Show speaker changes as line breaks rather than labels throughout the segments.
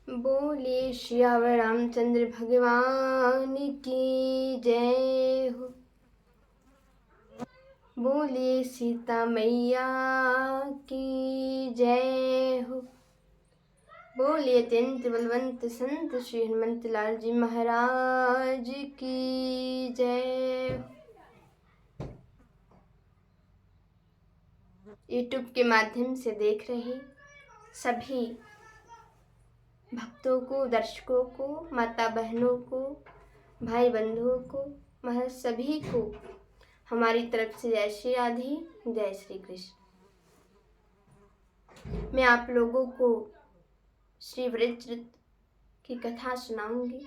बोले श्यावर रामचंद्र भगवान की जय हो। बोले सीता मैया की जय हो। बोले अत्यंत बलवंत संत श्री हनुमंत लाल जी महाराज की जय हो। यूट्यूब के माध्यम से देख रहे सभी भक्तों को, दर्शकों को, माता बहनों को, भाई बंधुओं को, महाराज सभी को हमारी तरफ से जय श्री राधे, जय श्री कृष्ण। मैं आप लोगों को श्री वृत्रृत की कथा सुनाऊंगी,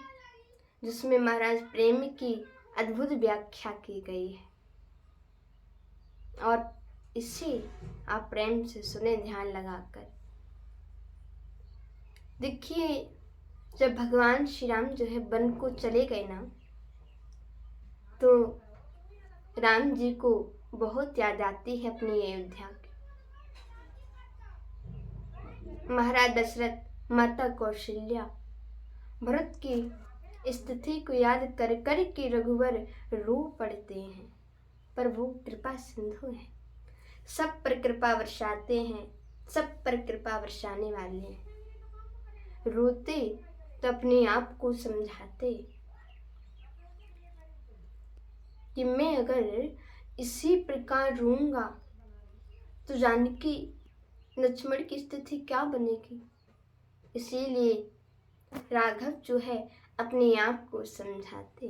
जिसमें महाराज प्रेम की अद्भुत व्याख्या की गई है, और इसे आप प्रेम से सुने ध्यान लगाकर। देखिए, जब भगवान श्री राम जो है वन को चले गए ना, तो राम जी को बहुत याद आती है अपनी अयोध्या की। महाराज दशरथ, माता कौशल्या, भरत की स्थिति को याद कर कर के रघुवर रो पड़ते हैं, पर वो कृपा सिंधु है, सब पर कृपा वर्षाते हैं, सब पर कृपा वर्षाने वाले हैं। रोते तो अपने आप को समझाते कि मैं अगर इसी प्रकार रोऊंगा तो जानकी लक्ष्मण की स्थिति क्या बनेगी। इसीलिए राघव जो है अपने आप को समझाते।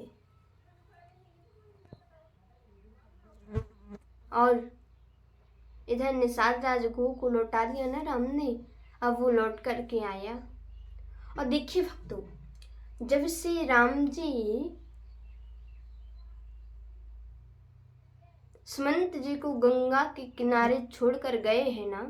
और इधर निषाद राज को लौटा दिया ना राम ने, अब वो लौट करके आया। और देखिए भक्तों, जब से राम जी सुमंत जी को गंगा के किनारे छोड़कर गए हैं ना,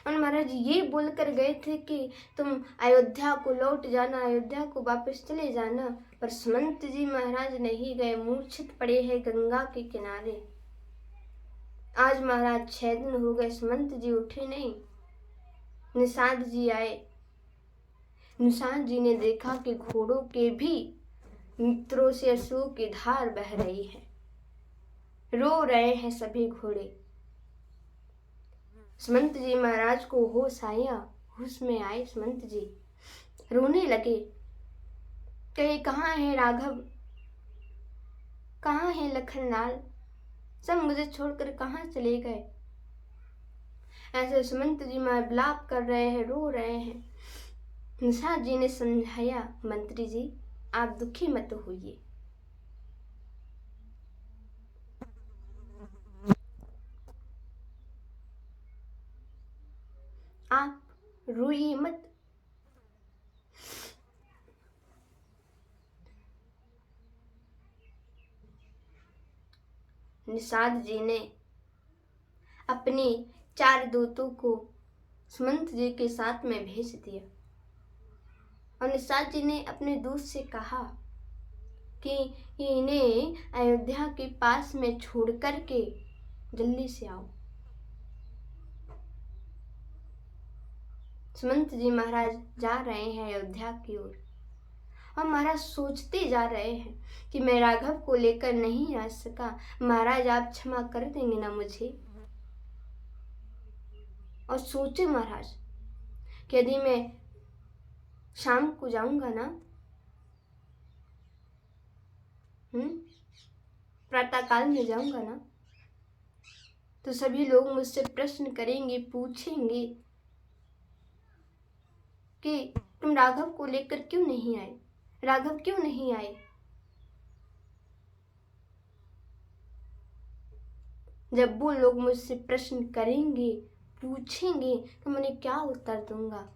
और महाराज ये बोल कर गए थे कि तुम अयोध्या को लौट जाना, अयोध्या को वापस चले जाना, पर सुमंत जी महाराज नहीं गए, मूर्छित पड़े हैं गंगा के किनारे। आज महाराज 6 दिन हो गए, सुमंत जी उठे नहीं। निषाद जी आए, निषाद जी ने देखा कि घोड़ों के भी नेत्रों से अश्रु की धार बह रही है, रो रहे हैं सभी घोड़े। सुमंत जी महाराज को होश आया, होश में आए सुमंत जी, रोने लगे, कहे कहाँ है राघव, कहाँ है लखनलाल, सब मुझे छोड़कर कहाँ चले गए। ऐसे सुमंत जी महाराज विलाप कर रहे हैं, रो रहे हैं। निषाद जी ने समझाया, मंत्री जी आप दुखी मत होइए, आप रोइए मत। निषाद जी ने अपने 4 दूतों को सुमंत जी के साथ में भेज दिया, और निषाद जी ने अपने दूत से कहा कि इन्हें अयोध्या के पास में छोड़ कर के जल्दी से आओ। सुमंत जी महाराज जा रहे हैं अयोध्या की ओर, और महाराज सोचते जा रहे हैं कि मैं राघव को लेकर नहीं आ सका, महाराज आप क्षमा कर देंगे ना मुझे। और सोचे महाराज कि यदि मैं शाम को जाऊंगा ना, प्रातःकाल में जाऊंगा ना, तो सभी लोग मुझसे प्रश्न करेंगे, पूछेंगे कि तुम राघव को लेकर क्यों नहीं आए, राघव क्यों नहीं आए। जब वो लोग मुझसे प्रश्न करेंगे, पूछेंगे, तो मैं क्या उत्तर दूंगा।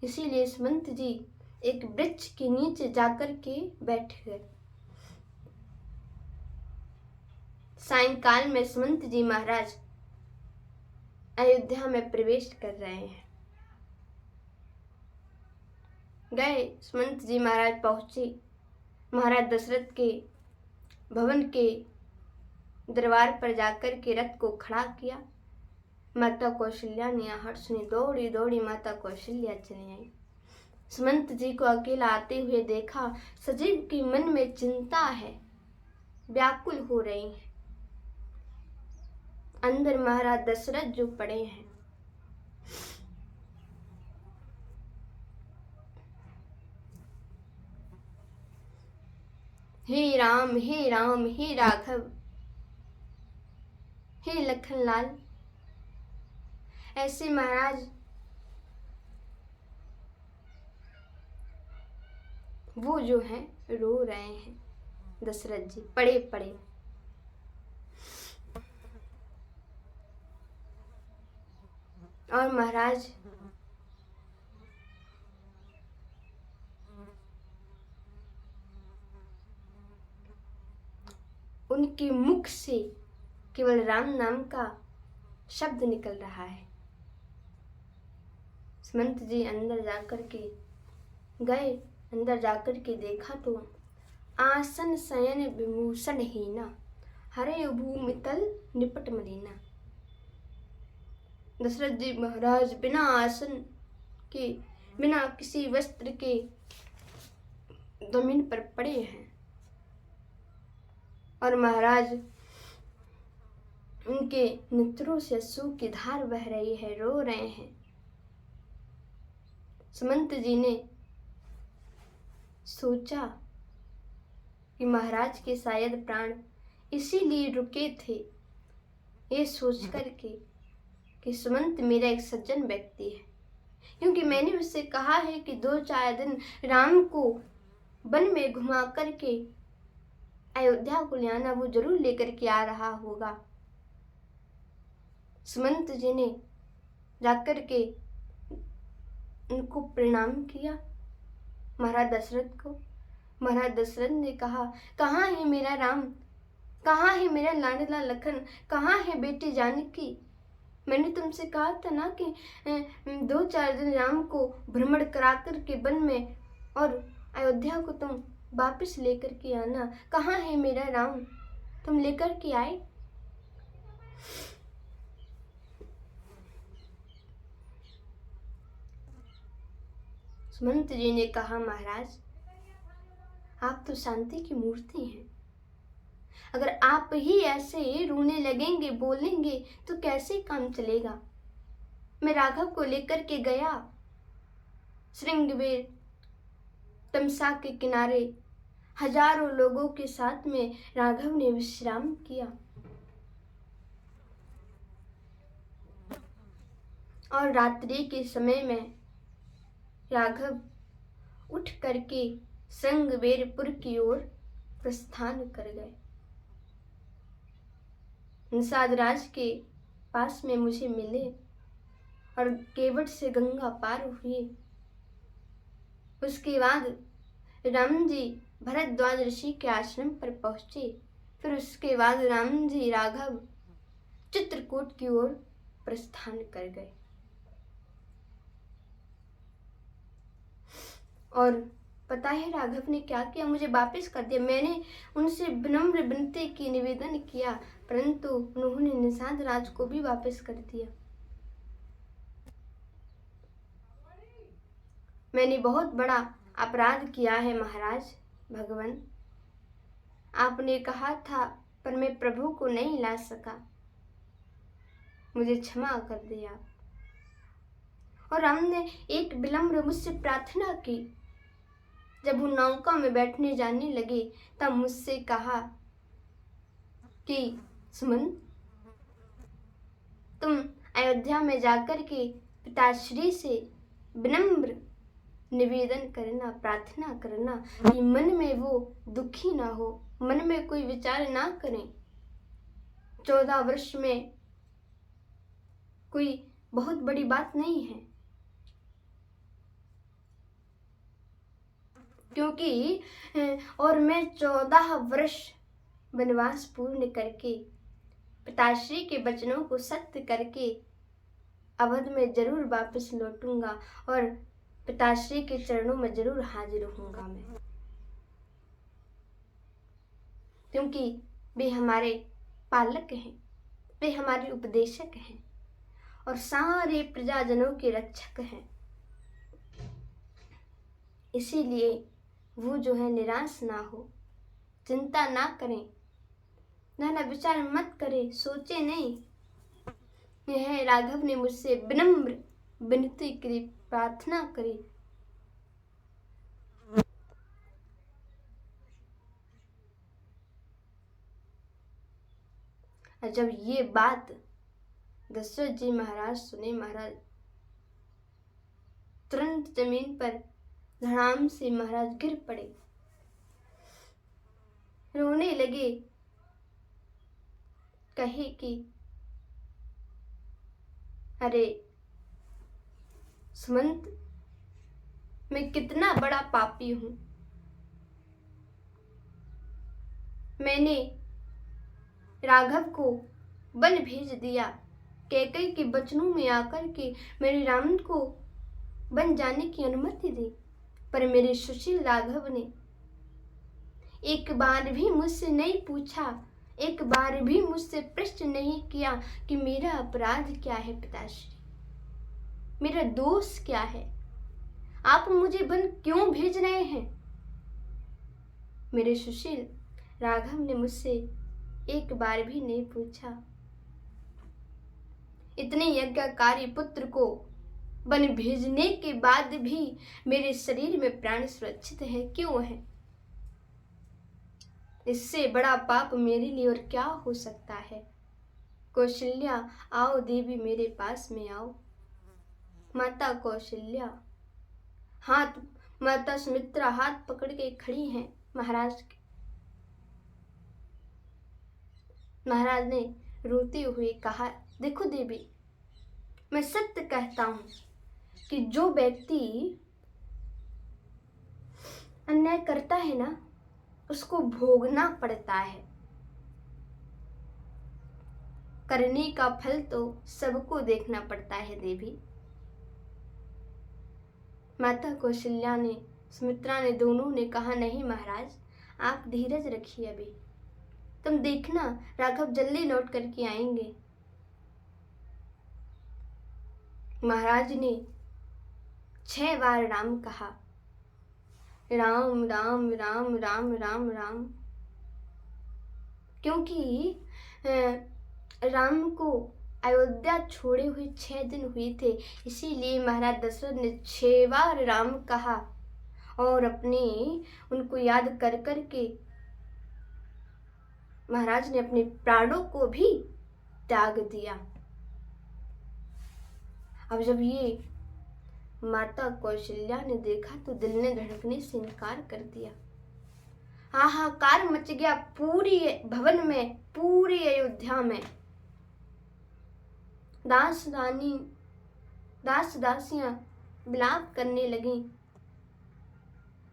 इसीलिए सुमंत जी एक वृक्ष के नीचे जाकर के बैठ गए। सायंकाल में सुमंत जी महाराज अयोध्या में प्रवेश कर रहे हैं। गए सुमंत जी महाराज, पहुंचे महाराज दशरथ के भवन के दरबार पर जाकर के रथ को खड़ा किया। माता कौशल्या ने आहट सुनी, दौड़ी दौड़ी माता कौशल्या चली आई। सुमंत जी को अकेला आते हुए देखा। सजीव के मन में चिंता है, व्याकुल हो रही है। अंदर महाराज दशरथ जो पड़े हैं। हे राम हे राम हे राघव हे लखनलाल, ऐसे महाराज वो जो हैं रो रहे हैं। दशरथ जी पड़े पड़े। और महाराज उनके मुख से केवल राम नाम का शब्द निकल रहा है। सुमंत जी अंदर जाकर के गए। अंदर जाकर के देखा तो आसन शयन विभूषण हीना, हरे भूमि तल निपट मलीना। दशरथ जी महाराज बिना आसन के, बिना किसी वस्त्र के जमीन पर पड़े हैं। और महाराज उनके नेत्रों से अश्रु की धार बह रही है, रो रहे हैं। सुमंत जी ने सोचा कि महाराज के शायद प्राण इसीलिए रुके थे, ये सोच करके कि सुमंत मेरा एक सज्जन व्यक्ति है, क्योंकि मैंने उससे कहा है कि 2-4 दिन राम को वन में घुमा करके अयोध्या को ले आना, वो जरूर लेकर के आ रहा होगा। सुमंत जी ने जाकर के उनको प्रणाम किया, महाराज दशरथ को। महाराज दशरथ ने कहा, कहाँ है मेरा राम, कहाँ है मेरा लाडला लखन, कहाँ है बेटी जानकी। मैंने तुमसे कहा था ना कि 2-4 दिन राम को भ्रमण करा कर के वन में और अयोध्या को तुम वापस लेकर के आना। कहाँ है मेरा राम, तुम लेकर के आए? सुमंत जी ने कहा, महाराज आप तो शांति की मूर्ति हैं, अगर आप ही ऐसे रोने लगेंगे, बोलेंगे तो कैसे काम चलेगा। मैं राघव को लेकर के गया, श्रृंगवेर तमसा के किनारे हजारों लोगों के साथ में राघव ने विश्राम किया। और रात्रि के समय में राघव उठ करके श्रृंगवेरपुर की ओर प्रस्थान कर गए। निषाद राज के पास में मुझे मिले और केवट से गंगा पार हुए। उसके बाद राम जी भरद्वाज ऋषि के आश्रम पर पहुंचे। फिर उसके बाद राम जी राघव चित्रकूट की ओर प्रस्थान कर गए। और पता है राघव ने क्या किया, मुझे वापस कर दिया। मैंने उनसे विनम्र विनती की, निवेदन किया, परंतु उन्होंने निषाद राज को भी वापस कर दिया। मैंने बहुत बड़ा अपराध किया है महाराज भगवान, आपने कहा था पर मैं प्रभु को नहीं ला सका, मुझे क्षमा कर दिया। और राम ने एक विलम्ब मुझसे प्रार्थना की। जब वो नौका में बैठने जाने लगे तब मुझसे कहा कि सुमन, तुम अयोध्या में जाकर के पिताश्री से विनम्र निवेदन करना, प्रार्थना करना कि मन में वो दुखी ना हो, मन में कोई विचार ना करें। 14 वर्ष में कोई बहुत बड़ी बात नहीं है, क्योंकि और मैं 14 वर्ष वनवास पूर्ण करके पिताश्री के वचनों को सत्य करके अवध में जरूर वापस लौटूंगा और पिताश्री के चरणों में जरूर हाजिर होऊंगा मैं, क्योंकि वे हमारे पालक हैं, वे हमारे उपदेशक हैं और सारे प्रजाजनों के रक्षक हैं। इसीलिए वो जो है निराश ना हो, चिंता ना करें, नाना विचार मत करें, सोचे नहीं। यह राघव ने मुझसे विनम्र विनती करी, प्रार्थना करी। और जब ये बात दशरथ जी महाराज सुने, महाराज तुरंत जमीन पर धड़ाम से महाराज गिर पड़े, रोने लगे, कहे कि अरे सुमंत, मैं कितना बड़ा पापी हूं। मैंने राघव को वन भेज दिया, कैकेयी के वचनों में आकर के मेरे राम को वन जाने की अनुमति दी, पर मेरे सुशील राघव ने एक बार भी मुझसे नहीं पूछा, एक बार भी मुझसे प्रश्न नहीं किया कि मेरा अपराध क्या है पिताश्री, मेरा दोष क्या है, आप मुझे वन क्यों भेज रहे हैं। मेरे सुशील राघव ने मुझसे एक बार भी नहीं पूछा। इतने यज्ञकारी पुत्र को वन भेजने के बाद भी मेरे शरीर में प्राण सुरक्षित है, क्यों है। इससे बड़ा पाप मेरे लिए और क्या हो सकता है। कौशल्या आओ देवी, मेरे पास में आओ। माता कौशल्या माता सुमित्रा हाथ पकड़ के खड़ी हैं महाराज के। महाराज ने रोते हुए कहा, देखो देवी, मैं सत्य कहता हूं कि जो व्यक्ति अन्याय करता है ना, उसको भोगना पड़ता है। करने का फल तो सबको देखना पड़ता है देवी। माता कौशल्या ने, सुमित्रा ने, दोनों ने कहा, नहीं महाराज, आप धीरज रखिए, अभी तुम देखना राघव जल्दी लौट करके आएंगे। महाराज ने 6 बार राम कहा, राम राम राम राम राम राम, क्योंकि राम को अयोध्या छोड़े हुए 6 दिन हुए थे, इसीलिए महाराज दशरथ ने 6 बार राम कहा और उनको याद कर करके महाराज ने अपने प्राणों को भी त्याग दिया। अब जब ये माता कौशल्या ने देखा तो दिल ने धड़कने से इनकार कर दिया। हाहाकार मच गया पूरी भवन में, पूरी अयोध्या में। दास दासियां विलाप करने लगी,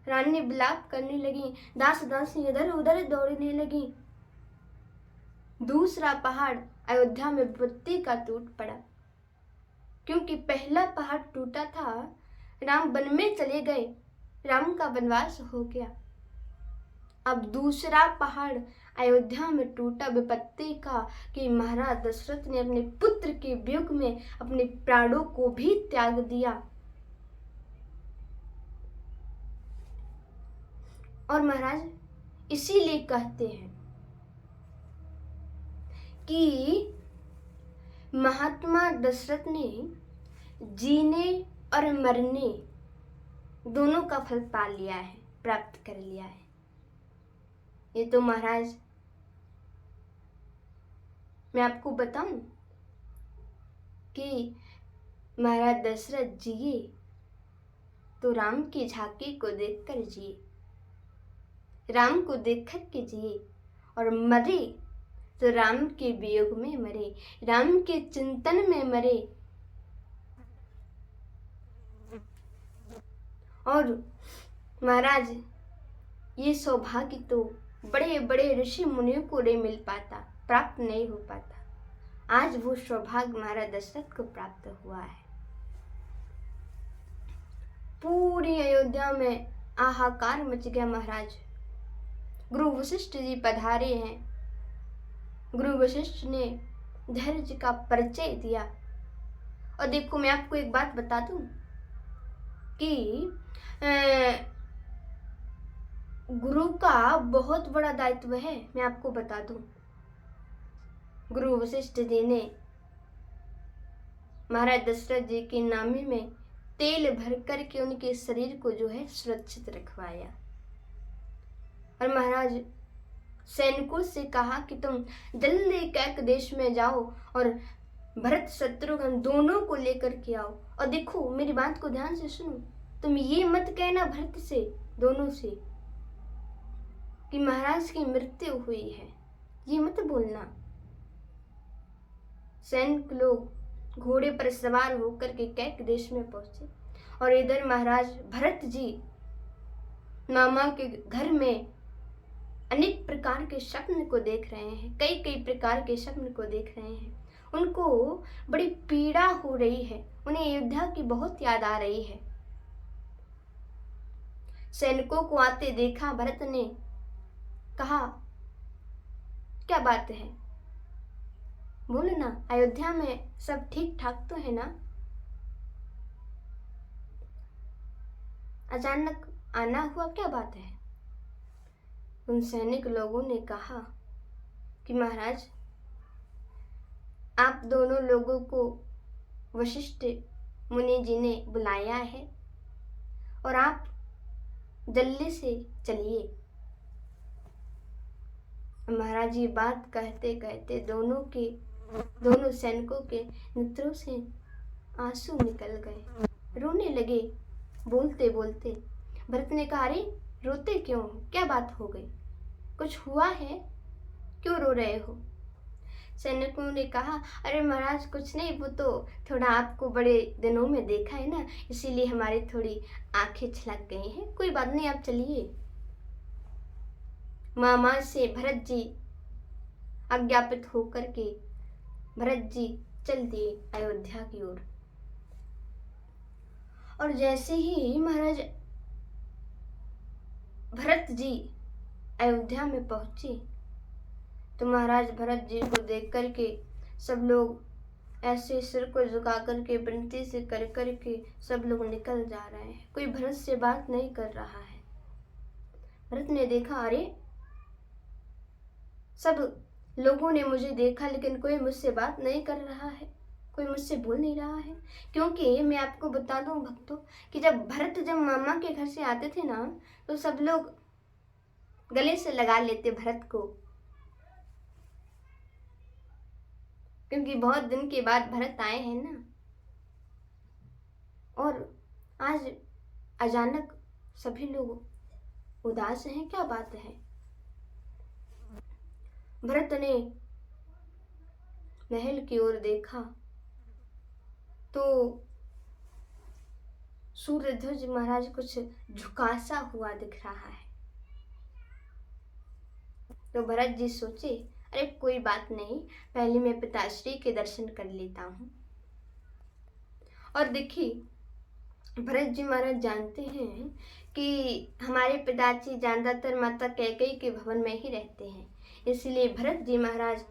रानी विलाप करने लगी, दास दासी इधर उधर दौड़ने लगी। दूसरा पहाड़ अयोध्या में विपत्ति का टूट पड़ा, क्योंकि पहला पहाड़ टूटा था, राम वन में चले गए, राम का वनवास हो गया। अब दूसरा पहाड़ अयोध्या में टूटा विपत्ति का, कि महाराज दशरथ ने अपने पुत्र के वियोग में अपने प्राणों को भी त्याग दिया। और महाराज इसीलिए कहते हैं कि महात्मा दशरथ ने जीने और मरने दोनों का फल पा लिया है, प्राप्त कर लिया है। ये तो महाराज मैं आपको बताऊं कि महाराज दशरथ जिए तो राम की झांकी को देखकर जिए, राम को देख कर के जिए, और मरे तो राम के वियोग में मरे, राम के चिंतन में मरे। और महाराज ये सौभाग्य तो बड़े बड़े ऋषि मुनियों को नहीं मिल पाता, प्राप्त नहीं हो पाता। आज वो सौभाग्य महाराज दशरथ को प्राप्त हुआ है। पूरी अयोध्या में हाहाकार मच गया महाराज। गुरु वशिष्ठ जी पधारे हैं। गुरु वशिष्ठ ने धैर्य का परिचय दिया। और देखो मैं आपको एक बात बता दूं कि गुरु का बहुत बड़ा दायित्व है, मैं आपको बता दूं। गुरु वशिष्ठ जी ने महाराज दशरथ जी की नामी में तेल भर कर के उनके शरीर को जो है सुरक्षित रखवाया, और महाराज सैनिकों से कहा कि तुम जल्दी कैक देश में जाओ और भरत शत्रुघ्न दोनों को लेकर के आओ। और देखो, मेरी बात को ध्यान से सुनो, तुम ये मत कहना भरत से, दोनों से, कि महाराज की मृत्यु हुई है, ये मत बोलना। सैनिक लोग घोड़े पर सवार होकर के कैक देश में पहुंचे, और इधर महाराज भरत जी मामा के घर में अनेक प्रकार के स्वप्न को देख रहे हैं, कई कई प्रकार के स्वप्न को देख रहे हैं। उनको बड़ी पीड़ा हो रही है, उन्हें अयोध्या की बहुत याद आ रही है। सैनिकों को आते देखा, भरत ने कहा, क्या बात है, बोलो ना, अयोध्या में सब ठीक ठाक तो है ना? अचानक आना हुआ, क्या बात है? उन सैनिक लोगों ने कहा कि महाराज, आप दोनों लोगों को वशिष्ठ मुनि जी ने बुलाया है और आप जल्दी से चलिए। महाराज ये बात कहते कहते दोनों सैनिकों के नेत्रों से आंसू निकल गए, रोने लगे बोलते बोलते। भरत ने कहा, अरे रोते क्यों, क्या बात हो गई, कुछ हुआ है, क्यों रो रहे हो? सैनिकों ने कहा, अरे महाराज कुछ नहीं, वो तो थोड़ा आपको बड़े दिनों में देखा है ना, इसीलिए हमारी थोड़ी आंखें छलक गई हैं, कोई बात नहीं, आप चलिए। मामा से भरत जी आज्ञापित होकर के भरत जी चल दिए अयोध्या की ओर। और जैसे ही महाराज भरत जी अयोध्या में पहुंचे तो महाराज भरत जी को देख करके सब लोग ऐसे सिर को झुका करके विनती से कर करके सब लोग निकल जा रहे हैं, कोई भरत से बात नहीं कर रहा है। भरत ने देखा, अरे सब लोगों ने मुझे देखा लेकिन कोई मुझसे बात नहीं कर रहा है, कोई मुझसे बोल नहीं रहा है। क्योंकि मैं आपको बता दूं भक्तों कि जब मामा के घर से आते थे ना, तो सब लोग गले से लगा लेते भरत को, क्योंकि बहुत दिन के बाद भरत आए हैं ना। और आज अचानक सभी लोग उदास हैं, क्या बात है? भरत ने महल की ओर देखा तो सूर्यध्वज महाराज कुछ झुकासा हुआ दिख रहा है। तो भरत जी सोचे, अरे कोई बात नहीं, पहले मैं पिताश्री के दर्शन कर लेता हूँ। और देखिए भरत जी महाराज जानते हैं कि हमारे पिताजी ज्यादातर माता कैकेयी के भवन में ही रहते हैं, इसलिए भरत जी महाराज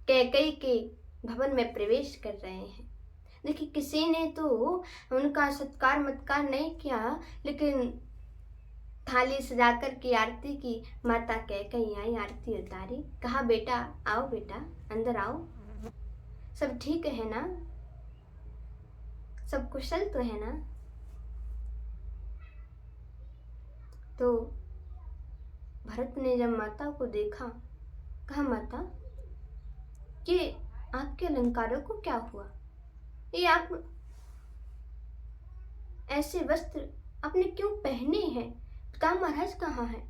कैकेयी के भवन में प्रवेश कर रहे हैं। देखिए किसी ने तो उनका सत्कार मतकार नहीं किया, लेकिन थाली सजाकर के आरती की, माता कैकेयी आई, आरती उतारी, कहा, बेटा आओ, बेटा अंदर आओ, सब ठीक है ना, सब कुशल तो है ना? तो भरत ने जब माता को देखा, कहा, माता ये आपके अलंकारों को क्या हुआ, ये आप ऐसे वस्त्र आपने क्यों पहने हैं? पिता महाराज कहाँ हैं?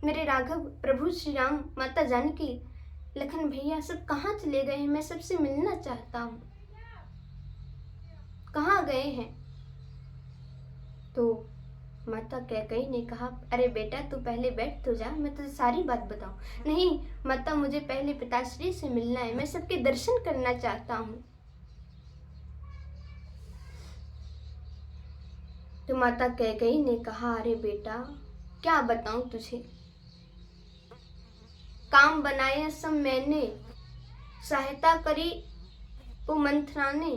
मेरे राघव प्रभु श्री राम, माता जानकी, लखन भैया सब कहाँ चले गए हैं? मैं सबसे मिलना चाहता हूँ, कहाँ गए हैं? तो माता कैकेयी ने कहा, अरे बेटा तू पहले बैठ तो जा, मैं तुझे सारी बात बताऊं। नहीं माता, मुझे पहले पिताश्री से मिलना है, मैं सबके दर्शन करना चाहता हूँ। तो माता कैकेयी ने कहा, अरे बेटा क्या बताऊं तुझे, काम बनाया सब मैंने, सहायता करी वो मंथरा ने,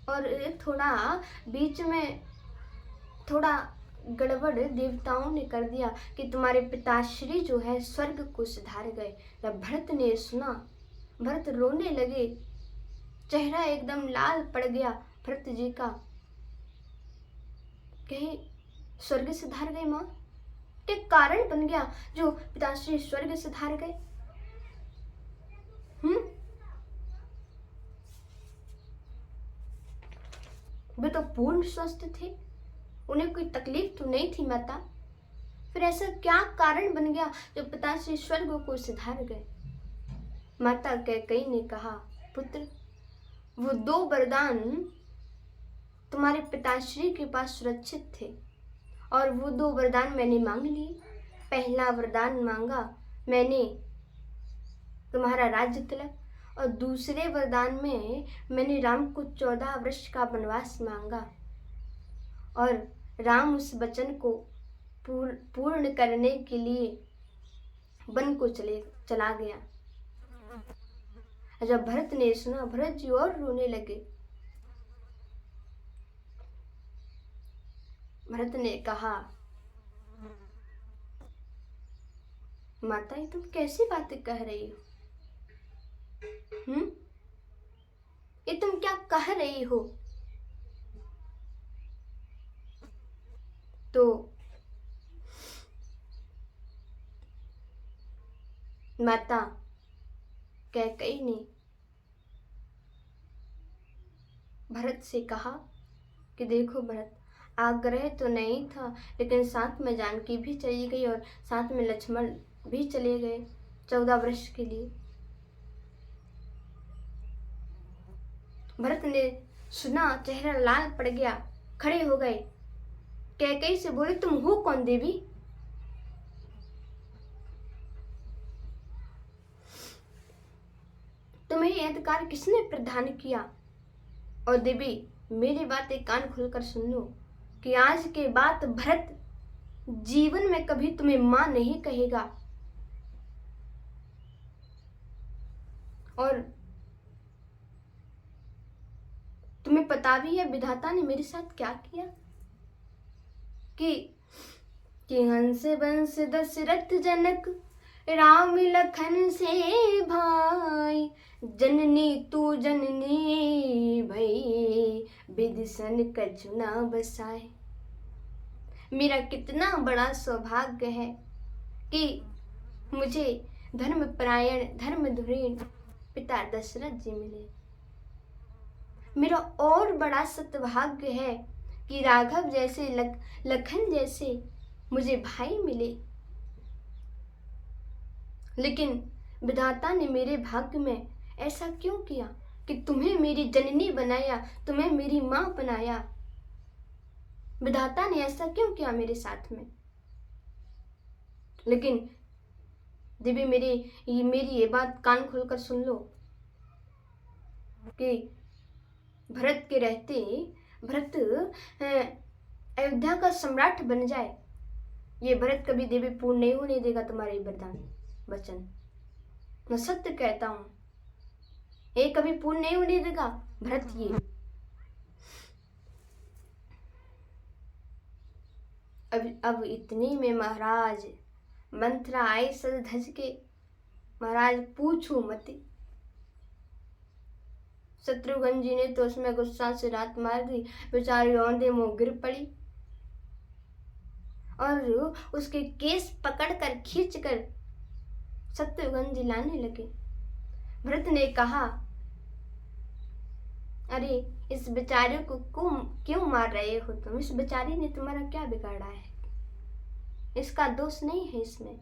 और थोड़ा बीच में थोड़ा गड़बड़ देवताओं ने कर दिया कि तुम्हारे पिताश्री जो है स्वर्ग को सिधार गए। जब भरत ने सुना, भरत रोने लगे, चेहरा एकदम लाल पड़ गया भरत जी का। कहे स्वर्ग सिधार गए माँ, क्या कारण बन गया जो पिताश्री स्वर्ग सिधार गए? वे तो पूर्ण स्वस्थ थे, उन्हें कोई तकलीफ तो नहीं थी माता। फिर ऐसा क्या कारण बन गया जो पिताश्री स्वर्ग को सिधार गए? माता कैकेयी ने कहा, पुत्र, वो 2 वरदान तुम्हारे पिताश्री के पास सुरक्षित थे और वो 2 वरदान मैंने मांग लिए। पहला वरदान मांगा मैंने तुम्हारा राज्य तिलक, और दूसरे वरदान में मैंने राम को 14 वर्ष का वनवास मांगा, और राम उस वचन को पूर्ण करने के लिए वन को चला गया। जब भरत ने सुना, भरत जी और रोने लगे। भरत ने कहा, माता ये तुम कैसी बातें कह रही हो? ये तुम क्या कह रही हो? तो माता कैकेयी ने भरत से कहा कि देखो भरत, आग्रह तो नहीं था, लेकिन साथ में जानकी भी चली गई और साथ में लक्ष्मण भी चले गए 14 वर्ष के लिए। भरत ने सुना, चेहरा लाल पड़ गया, खड़े हो गए, कैकेयी से बोले, तुम हो कौन देवी? तुम्हें यह अधिकार किसने प्रदान किया? और देवी, मेरी बात एक कान खोलकर सुन लो कि आज के बाद भरत जीवन में कभी तुम्हें मां नहीं कहेगा। और तुम्हें पता भी है विधाता ने मेरे साथ क्या किया? कि हंस बंस दशरथ जनक राम लखन से भाई, जननी तू जननी भई, विदिशन कछु ना बसाए। मेरा कितना बड़ा सौभाग्य है कि मुझे धर्मपरायण धर्मधुरीण पिता दशरथ जी मिले। मेरा और बड़ा सद्भाग्य है कि राघव जैसे लखन जैसे मुझे भाई मिले। लेकिन विधाता ने मेरे भाग्य में ऐसा क्यों किया कि तुम्हें मेरी जननी बनाया, तुम्हें मेरी मां बनाया? विधाता ने ऐसा क्यों किया मेरे साथ में? लेकिन देवी, मेरी ये बात कान खोलकर सुन लो कि भरत के रहते भरत अयोध्या का सम्राट बन जाए, ये भरत कभी देवी पूर्ण नहीं होने देगा तुम्हारे वरदान वचन। मैं सत्य कहता हूं, ये कभी पूर्ण नहीं होने देगा भरत। ये अब इतने में महाराज मंत्रा आए सज धज के, महाराज पूछो मत। शत्रुघ्न जी ने तो उसमें गुस्सा से रात मार दी, बेचारी औंधे मुंह गिर पड़ी और उसके केस पकड़कर खींचकर शत्रुघ्न जी लाने लगे। भरत ने कहा, अरे इस बेचारे को क्यों मार रहे हो तुम? इस बेचारी ने तुम्हारा क्या बिगाड़ा है? इसका दोष नहीं है इसमें।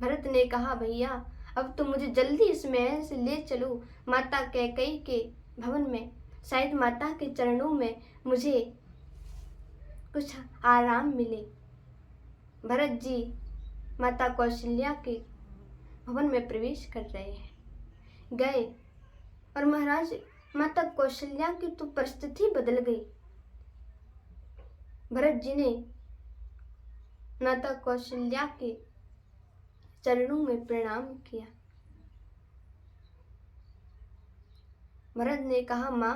भरत ने कहा, भैया अब तो मुझे जल्दी इस महल से ले चलो माता कैकेयी के भवन में, शायद माता के चरणों में मुझे कुछ आराम मिले। भरत जी माता कौशल्या के भवन में प्रवेश कर रहे हैं। गए और महाराज माता कौशल्या की तो परिस्थिति बदल गई। भरत जी ने माता कौशल्या के चरणों में प्रणाम किया। भरत ने कहा, मां,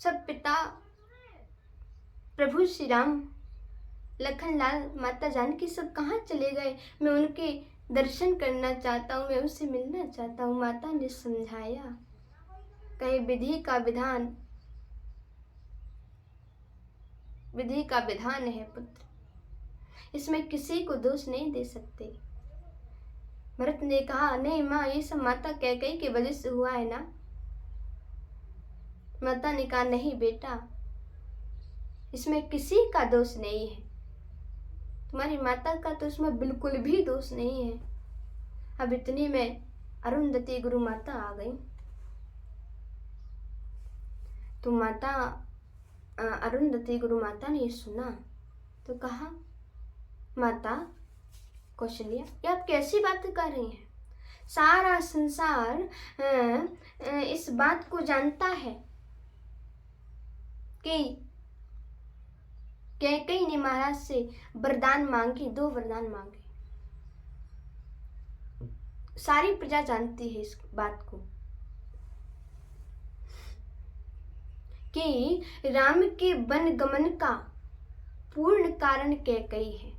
सब पिता प्रभु श्री राम, लखनलाल, माता जानकी सब कहाँ चले गए? मैं उनके दर्शन करना चाहता हूँ, मैं उनसे मिलना चाहता हूँ। माता ने समझाया, कहे विधि का विधान, विधि का विधान है पुत्र, इसमें किसी को दोष नहीं दे सकते। भरत ने कहा, नहीं माँ, ये सब माता कैकेयी की वजह से हुआ है ना? माता ने कहा, नहीं बेटा, इसमें किसी का दोष नहीं है, तुम्हारी माता का तो इसमें बिल्कुल भी दोष नहीं है। अब इतनी में अरुंधति गुरु माता आ गई। तो माता अरुंधति गुरु माता ने सुना तो कहा, माता कौशल्या, ये आप कैसी बात कर रही हैं? सारा संसार इस बात को जानता है कि कैकेयी ने महाराज से वरदान मांगी, 2 वरदान मांगे। सारी प्रजा जानती है इस बात को कि राम के वन गमन का पूर्ण कारण कैकेयी है।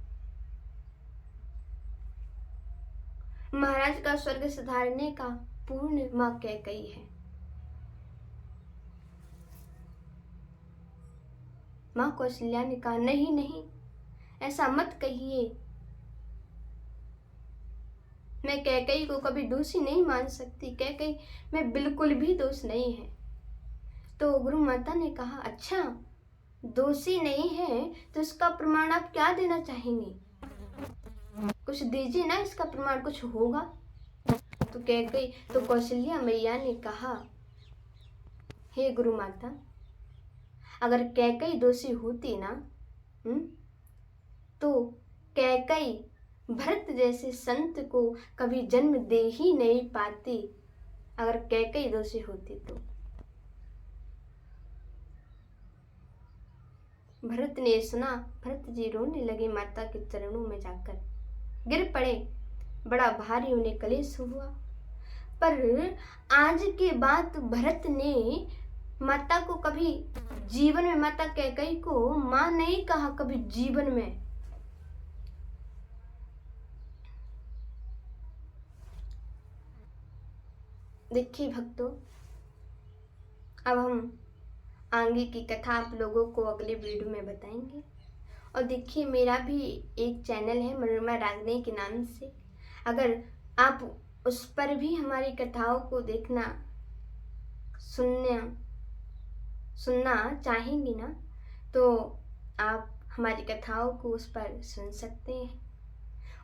महाराज का स्वर्ग सिधारने का पूर्ण मां कैकेयी है। मां कौशल्या ने कहा, नहीं नहीं, ऐसा मत कहिए, मैं कैकेयी को कभी दोषी नहीं मान सकती, कैकेयी में बिल्कुल भी दोष नहीं है। तो गुरु माता ने कहा, अच्छा दोषी नहीं है तो इसका प्रमाण आप क्या देना चाहेंगे? कुछ दीजिए ना, इसका प्रमाण कुछ होगा। तो कैकेयी, तो कौशल्या मैया ने कहा, हे गुरु माता, अगर कैकेयी दोषी होती ना तो कैकेयी भरत जैसे संत को कभी जन्म दे ही नहीं पाती, अगर कैकेयी दोषी होती तो। भरत ने सुना, भरत जी रोने लगे, माता के चरणों में जाकर गिर पड़े। बड़ा भारी उन्हें कलेश हुआ। पर आज के बाद भरत ने माता को कभी जीवन में, माता कैकेयी को मां नहीं कहा कभी जीवन में। देखिए भक्तों, अब हम आगे की कथा आप लोगों को अगले वीडियो में बताएंगे। और देखिए, मेरा भी एक चैनल है मनोरमा रागनी के नाम से, अगर आप उस पर भी हमारी कथाओं को देखना सुनना चाहेंगी ना, तो आप हमारी कथाओं को उस पर सुन सकते हैं।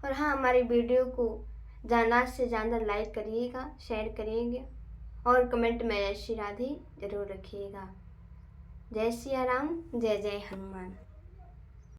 और हाँ, हमारी वीडियो को ज़्यादा से ज़्यादा लाइक करिएगा, शेयर करिएगा और कमेंट में जय श्री राधे जरूर रखिएगा। जय सिया राम, जय जय हनुमान।